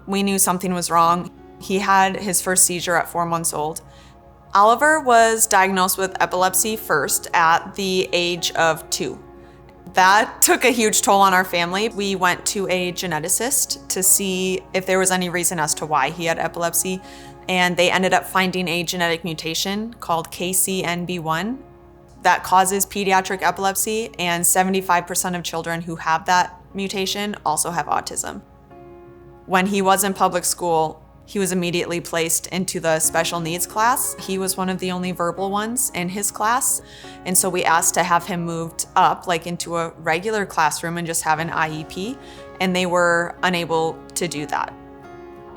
we knew something was wrong. He had his first seizure at 4 months old. Oliver was diagnosed with epilepsy first at the age of 2. That took a huge toll on our family. We went to a geneticist to see if there was any reason as to why he had epilepsy, and they ended up finding a genetic mutation called KCNB1 that causes pediatric epilepsy, and 75% of children who have that mutation also have autism. When he was in public school, he was immediately placed into the special needs class. He was one of the only verbal ones in his class. And so we asked to have him moved up into a regular classroom and just have an IEP. And they were unable to do that.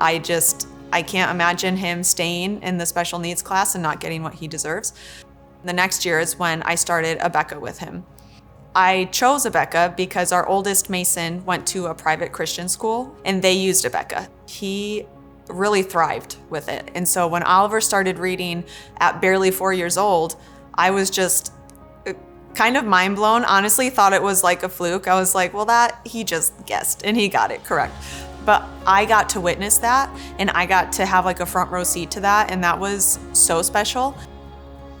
I can't imagine him staying in the special needs class and not getting what he deserves. The next year is when I started Abeka with him. I chose Abeka because our oldest Mason went to a private Christian school and they used Abeka. He really thrived with it. And so when Oliver started reading at barely 4 years old, I was just kind of mind blown. Honestly, thought it was like a fluke. I was like, well, that he just guessed and he got it correct. But I got to witness that and I got to have a front row seat to that. And that was so special.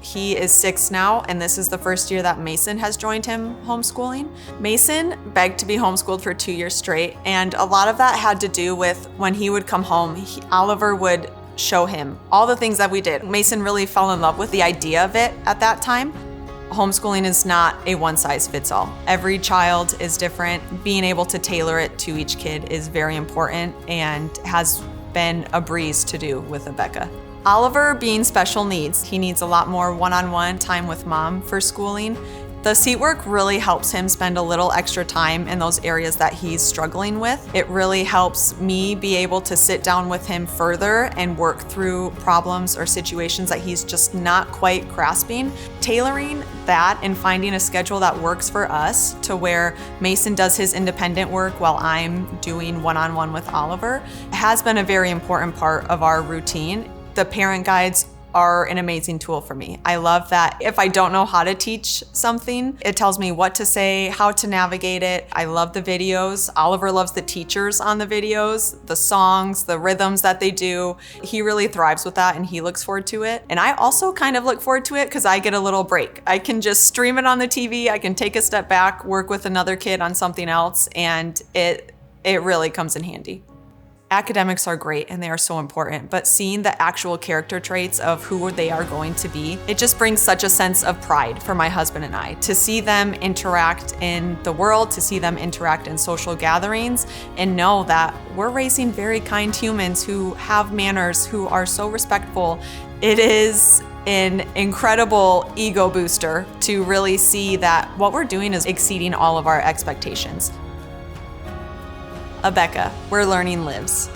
He is 6 now, and this is the first year that Mason has joined him homeschooling. Mason begged to be homeschooled for 2 years straight, and a lot of that had to do with when he would come home, Oliver would show him all the things that we did. Mason really fell in love with the idea of it at that time. Homeschooling is not a one-size-fits-all. Every child is different. Being able to tailor it to each kid is very important and has been a breeze to do with Abeka. Oliver, being special needs, he needs a lot more one-on-one time with mom for schooling. The seat work really helps him spend a little extra time in those areas that he's struggling with. It really helps me be able to sit down with him further and work through problems or situations that he's just not quite grasping. Tailoring that and finding a schedule that works for us to where Mason does his independent work while I'm doing one-on-one with Oliver has been a very important part of our routine. The parent guides are an amazing tool for me. I love that if I don't know how to teach something, it tells me what to say, how to navigate it. I love the videos. Oliver loves the teachers on the videos, the songs, the rhythms that they do. He really thrives with that and he looks forward to it. And I also kind of look forward to it because I get a little break. I can just stream it on the TV. I can take a step back, work with another kid on something else, and it really comes in handy. Academics are great and they are so important, but seeing the actual character traits of who they are going to be, it just brings such a sense of pride for my husband and I. To see them interact in the world, to see them interact in social gatherings, and know that we're raising very kind humans who have manners, who are so respectful. It is an incredible ego booster to really see that what we're doing is exceeding all of our expectations. Abeka, where learning lives.